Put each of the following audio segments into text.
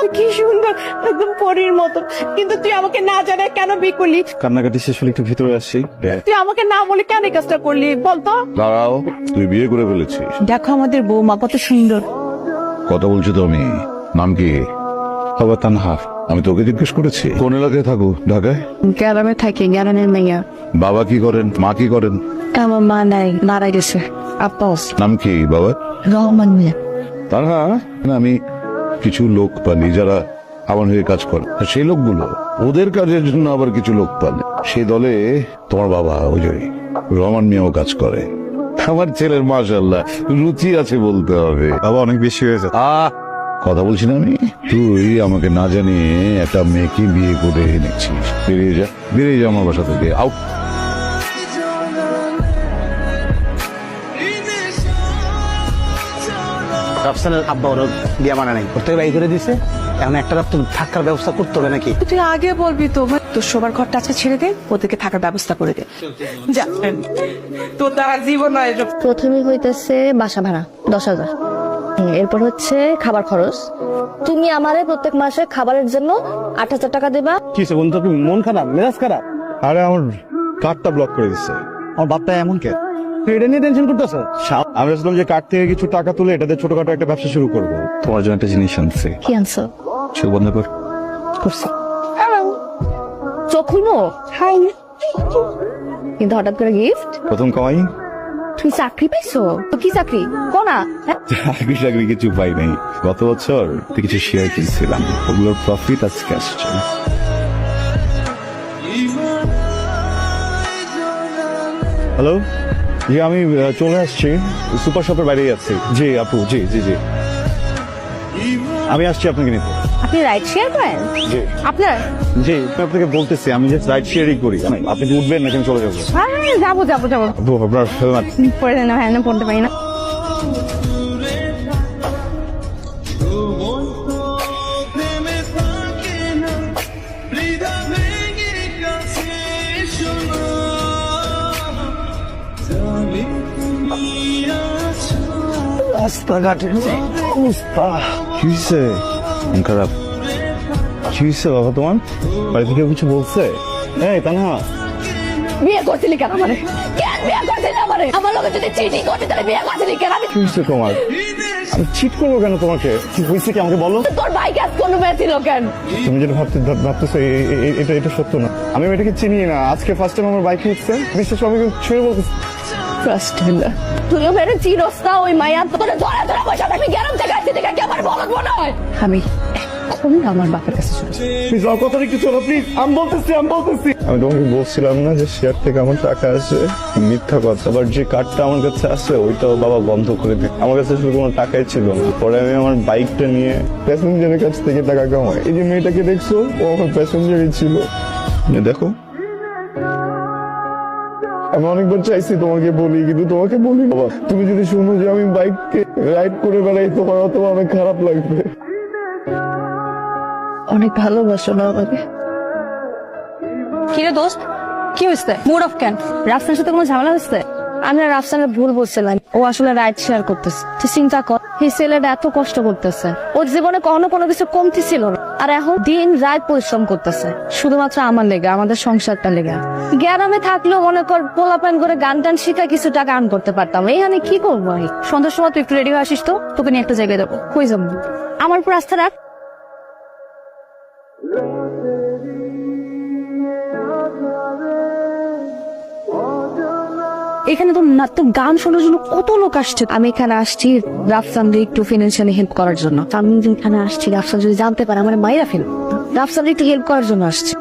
তুই কি সুন্দর, একদম পরীর মতো, কিন্তু তুই আমাকে না জানায় কেন বিয়ে করলি? কান্নাকাটি শেষ হলে একটু ভিতরে আসি। তুই আমাকে না বলে কেন এই কাজটা করলি বলতো? দাঁড়াও, তুই বিয়ে করে ফেলেছিস? দেখো আমাদের বৌমা কত সুন্দর। কথা বলছো তো আমি। নাম কি? বাবা তানহা। আমি তোকে জিজ্ঞেস করেছি কোন এলাকায় থাকো? ঢাকায়? গ্রামে থাকি, গ্রামের মেয়া। বাবা কি করেন, মা কি করেন? আমার মা নাই, মারা গেছে। আপা নাম কি বাবা? রহমান মিয়া। তানহা, আমি কিছু লোক পালি যারা আমার হয়ে কাজ করে, আর সেই লোকগুলো ওদের কাজের জন্য আবার কিছু লোক পালে। সেই দলে তোমার বাবা ওই যে রহমান মিয়াও কাজ করে। আমার ছেলের মাশাআল্লাহ রুচি আছে বলতে হবে। বাবা অনেক বেশি হয়ে যায়। কথা বলছি না আমি? তুই আমাকে না জানিয়ে একটা মেয়েকে বিয়ে করে এনেছিস। বেরিয়ে যা, বেরিয়ে যা আমার বাসা থেকে, আউট। রাফসানের আব্বা ওর বিয়া মানে নাই, ওর থেকে বাই করে দিছে। এখন একটা রাত থাকার ব্যবস্থা করতে হবে নাকি? তুই আগে বলবি তো, তোর শোবার ঘরটা আজকে ছেড়ে দে, ওদেরকে থাকার ব্যবস্থা করে দে। যা, তোর দ্বারা জীবন নয়। প্রথমে হইতেছে বাসা ভাড়া 10,000, এরপর হচ্ছে খাবার খরচ। তুমি আমারে প্রত্যেক মাসে খাবারের জন্য 8,000 টাকা দেবা। কি হয়েছে বন্ধু, তুমি মন খারাপ, মেজাজ খারাপ? আরে আমার কার্ডটা ব্লক করে দিচ্ছে। আমার বাপটা এমন কে? তুই এটা নিয়ে টেনশন করতেছ? আমি ভাবছিলাম যে কার্ড থেকে কিছু টাকা তুলে এটাতে ছোটখাটো একটা ব্যবসা শুরু করবো। তোমার জন্য একটা জিনিস আনছি। কি আনছো? চোখ বন্ধ কর। করছি। চোখ খুলবো? হাই। কিন্তু হঠাৎ করে গিফট? প্রথম কামাই। তুমি চাকরি পাইছো? তো কি চাকরি? কোনা? চাকরি চাকরি কিছু পাই নাই। গত বছর কিছু শেয়ার কিনছিলাম, ওগুলোর প্রফিট আজকে আসছে। হ্যালো, জি আমি চলে আসছি, সুপার শপের বাইরেই আছি। জি আপু, জি জি জি, আমি আসছি আপনাকে নিতে। আপনি রাইড শেয়ার করেন? জি আপনার? জি, আমি আপনাকে বলতেছি আমি যে রাইড শেয়ারই করি। আপনি কি উঠবেন নাকি আমি চলে যাবো? হ্যাঁ যাবো যাবো যাবো। আপু আপনার হেলমেট। পরে না, হ্যাঁ না, পড়তে পারি না। রাস্তাঘাটের অবস্থা কি হয়েছে? মন খারাপ? কি হয়েছে বাবা তোমার? বাড়ি থেকে কিছু বলছে? এই তানহা, বিয়ে করছিলি কেন আমারে? কেন বিয়ে করছিলি আমারে? আমার লোকে যদি চিটিং করতে তাহলে বিয়ে করছিলি কেন? কি হয়েছে তোমার? আমি চিট করবো কেন তোমাকে? কি হয়েছে কি আমাকে বলো। তোর ভাই কাজ কোনো মেয়ে ছিল কেন? তুমি যেটা ভাবতেছো এটা এটা সত্য না। আমি এটাকে চিনি না, আজকে ফার্স্ট টাইম আমার বাইক হচ্ছে। বিশ্বাস আমি ছুঁয়ে বলতেছি। ট্রাস্ট হলো। তুইও মেরে চিরস না, ওই মায়া তোরে ধরে ধরে বসে থাকবি। গ্যারাম থেকে আসতে দেখে কি আমার বলদ মনে হয়? আমি এখন আমার বাপের কাছে চলে যাবো। প্লিজ আমার কথা একটু চলো প্লিজ। আমি বলতেছি আমি তোমাকে বলছিলাম না যে শেয়ার থেকে আমার টাকা আসে? মিথ্যা কথা। আবার যে কার্ডটা আমার কাছে আসে ওইটাও বাবা বন্ধ করে দিই। আমার কাছে শুধু কোনো টাকাই ছিল না। পরে আমি আমার বাইকটা নিয়ে প্যাসেঞ্জারের কাছ থেকে টাকা কামাই। এই যে মেয়েটাকে দেখছো, ও আমার প্যাসেঞ্জারই ছিল। দেখো, আমি অনেকবার চাইছি তোমাকে বলি, কিন্তু তোমাকে বলি বাবা। তুমি যদি শুনো যে আমি বাইককে রাইড করে বেড়াই, তোমার অথবা অনেক খারাপ লাগবে। অনেক ভালোবাসো না আমাকে? কিরে দোস্ত, কি হয়েছে? মুড অফ কেন? রাফসানের সাথে কোনো ঝামেলা হচ্ছে? আমি আর রাফসানের ভুল বলছিলাম। ও আসলে রাইড শেয়ার করতেছে। তুই চিন্তা কর, এই ছেলেটা এত কষ্ট করতেছে, ওর জীবনে কখনো কোনো কিছু কমতি ছিল না, আর এখন দিন রাত পরিশ্রম করতেছে শুধুমাত্র আমার লেগে, আমাদের সংসারটা লেগে। গ্রামে থাকলেও মনে কর পোলাপান করে গান টান শিখা কিছু টাকা আর্ন করতে পারতাম। এখানে কি করবো? সন্ধ্যার সময় তুই একটু রেডি হয়ে আসিস তো, তোকে নিয়ে একটা জায়গায় যাবো। কই যাবো? আমার উপর আস্থা রাখ। এখানে তো না, তো গান শোনার জন্য কত লোক আসছে। আমি এখানে আসছি রাফসানকে একটু ফিনান্সিয়ালি হেল্প করার জন্য। আমি এখানে আসছি, রাফসান যদি জানতে পারে আমার মায়েরা ফেল, রাফসানকে একটু হেল্প করার জন্য আসছি।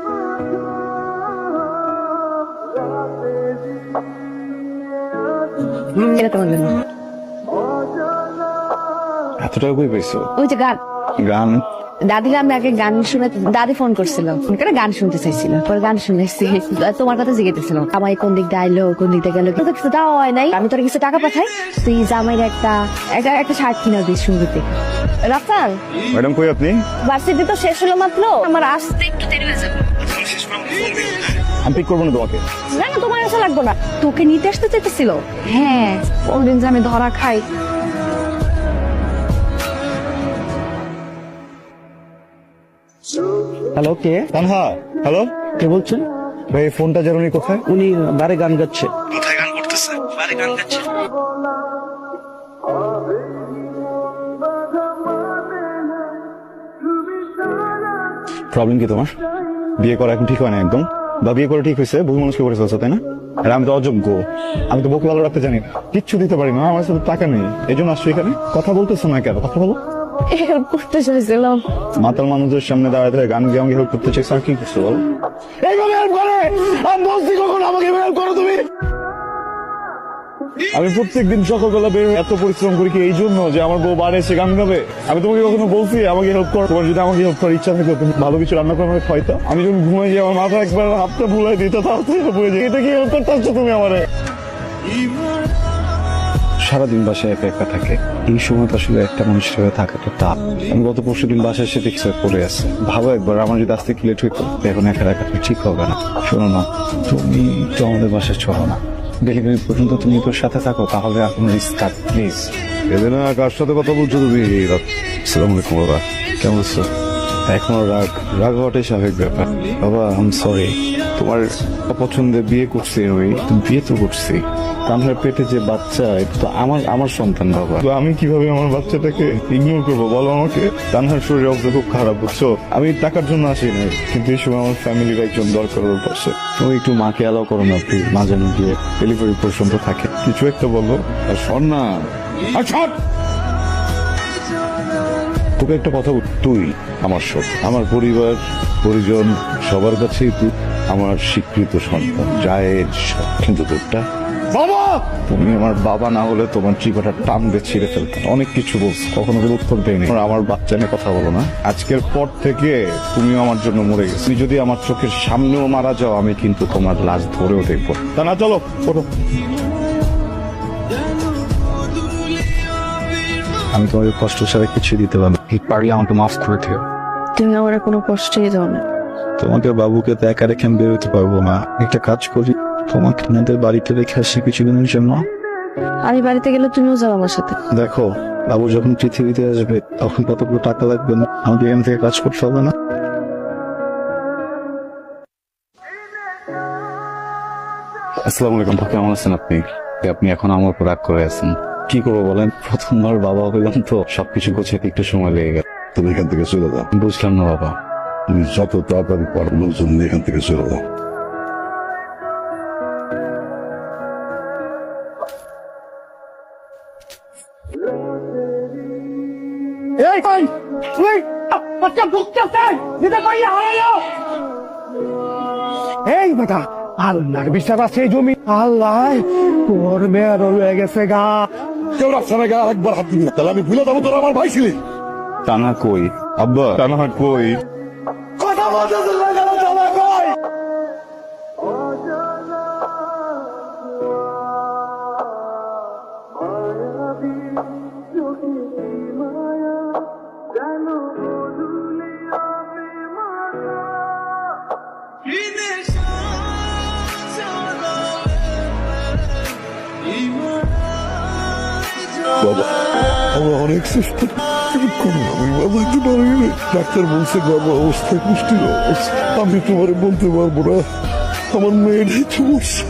এটা তোমার জন্য। এত টাকা কই পাইছো? ওই যে গান গান দাদিরা, আমি আগে গান শুনে, দাদি ফোন করছিল, গান শুনতে চাইছিল, পরে গান শুনেছি, তোমার কথা জিজ্ঞেসছিল আমায় কোন দিক দিয়ে আইলো, কোন দিক দিয়ে গেলো, কিন্তু কিছু দেওয়া হয় নাই। আমি তোর কিছু টাকা পাঠাই, তুই জামাইয়ের একটা শার্ট কিনা দিস শুরুতে। রাফসান ম্যাডাম কই আপনি? ভার্সিটি তো শেষ হলো মাত্র, আমার আসতে একটু দেরি হয়ে যাবে। আমি পিক করবো না তোমাকে। না না, তোমার আসা লাগবো না। তোকে নিতে আসতে চাইতেছিল? হ্যাঁ, কোনদিন যে আমি ধরা খাই। হ্যালো, কে? তানহা, হ্যালো কে বলছেন? ভাই, ফোনটা জানুনি কোথায়? উনি বারে গান গাচ্ছে। কোথায় গান করতেছে? বারে গান গাচ্ছে। প্রবলেম কি তোমার? বিয়ে করা এখন ঠিক হয় না একদম, বা বিয়ে করা ঠিক হয়েছে ভুল মানুষকে করে ফেলছো, তাই না? আর আমি তো অযোগ্য, আমি তো বউকে ভালো রাখতে জানি না, কিচ্ছু দিতে পারি না, আমার সাথে টাকা নেই, এই জন্য আসছো এখানে। কথা বলতেছো না কেন? কথা বলো। হেল্প করতে চাইছিলাম। মাতাল মানুষের সামনে দাঁড়ায় দাঁড়ায় গান গিয়ে আমাকে হেল্প করতে চাইছো, আর কি করছো বলো? এইভাবে হেল্প করে আমি বলছি কখন আমাকে হেল্প করো তুমি? আমি প্রত্যেকদিন সকালবেলা বের হয়ে এত পরিশ্রম করি কি এই জন্য যে আমার বউ বাড়ি এসে গান গাবে? আমি তোমাকে কখনো বলছি আমাকে হেল্প করো? তোমার যদি আমাকে হেল্প করার ইচ্ছা থাকে তুমি ভালো কিছু রান্না করে আমাকে খাইতো। আমি যখন ঘুমাই যাই আমার মাথা একবার হাতটা ভুলাই দিত, তাড়াতাড়ি ভুলে যাই। এটা কি হেল্প করতে আসছো তুমি আমারে? সারাদিন বাসায় একা একা থাকে, এই সময় তো আসলে একটা মানুষের সাথে থাকাটা টাফ। আমি গত পরশুদিন বাসায় এসে দেখছি পড়ে আছে। ভাবো একবার, আমার যদি আসতে লেট হইতো এখন একা রাখাটা ঠিক হবে না। শোনো না, তুমি তো আমাদের বাসায় চলো না, ডেলিভারি পর্যন্ত তুমি তোর সাথে থাকো, তাহলে এখন রিস্ক কাট প্লিজ। এদের না কার সাথে কথা বলছো তুমি? আসসালামু আলাইকুম বাবা, কেমন আছো? এখনো রাগ হওয়াটাই স্বাভাবিক ব্যাপার। বাবা আম সরি, তোমার অপছন্দে বিয়ে করছি আমি, বিয়ে তো করছি। তানহার পেটে যে বাচ্চা, এটা তো আমার সন্তান বাবা। তো আমি কিভাবে আমার বাচ্চাটাকে ইগনোর করবো বলো আমাকে? তানহার শরীর অবস্থা খুব খারাপ, বুঝছো? আমি টাকার জন্য আসি নাই, কিন্তু এই সময় আমার ফ্যামিলির একজন দরকার ওর পাশে। তুমি একটু মাকে অ্যালাউ করো না প্লিজ, মা যেন গিয়ে ডেলিভারি পর্যন্ত থাকে। কিছু একটা বলো। আর শোন না, আর শোন, তোকে একটা কথা তুই আমার সব, আমার পরিবার পরিজন সবার কাছেই তুই আমার স্বীকৃত সন্তান, জায়েজ। কিন্তু তোরটা বাবা, তুমি আমার বাবা না হলে তোমার জীবনটা টান দিয়ে ছিঁড়ে ফেলতে। অনেক কিছু বলছো, কখনো কোনো উত্তর দেয়নি। আমার বাচ্চা নিয়ে কথা বলো না। আজকের পর থেকে তুমিও আমার জন্য মরে গেছো। তুমি যদি আমার চোখের সামনেও মারা যাও, আমি কিন্তু তোমার লাশ ধরেও দেখবো। তা না, চলো ওঠো। আমি তোমাকে কষ্ট ছাড়া কিছু দিতে পারবো, পারলে আমাকে মাফ করে দিও। তুমি আমার কোনো কষ্টই দাও না। তোমাকে বাবুকে তো একা রেখে আমি বেরোতে পারবো না। একটা কাজ করি, তোমাকে আমাদের বাড়িতে রেখে আসি কিছুদিনের জন্য। আমি বাড়িতে গেলে তুমিও যাও আমার সাথে। দেখো, বাবু যখন পৃথিবীতে আসবে তখন কতগুলো টাকা লাগবে না, আমাকে এখান থেকে কাজ করতে হবে না? আসসালামু আলাইকুম, কেমন আছেন আপনি? আপনি এখন আমার উপর রাগ করে আছেন, কি করবো বলেন? প্রথমবার বাবা হইলাম তো, সবকিছু গোছাতে একটু সময় লেগে গেল। তুমি এখান থেকে চলে যাও। বুঝলাম না বাবা। তুমি যত তাড়াতাড়ি পারো লোকজন নিয়ে এখান থেকে চলে যাও। এই বেটা, আল্লাহর বিশ্বাস আছে এই জমি। আল্লাহ, তোর মেয়ের রয়ে গেছে গা। কেউ রাস্তা না গা একবার হাত দিবি না, তাহলে আমি ভুলে যাবো তোর আমার ভাই ছিলি। টানা কই আব্বা? টানা কই? কথা বলতে কই? বাবা, আমরা অনেক চেষ্টা করলাম, আমি বাবা একটু পারি। ডাক্তার বলছে বাবা অবস্থা পুষ্টির অবস্থা। আমি তোমার বলতে পারবো না, আমার মেয়েটাই তো বলছে।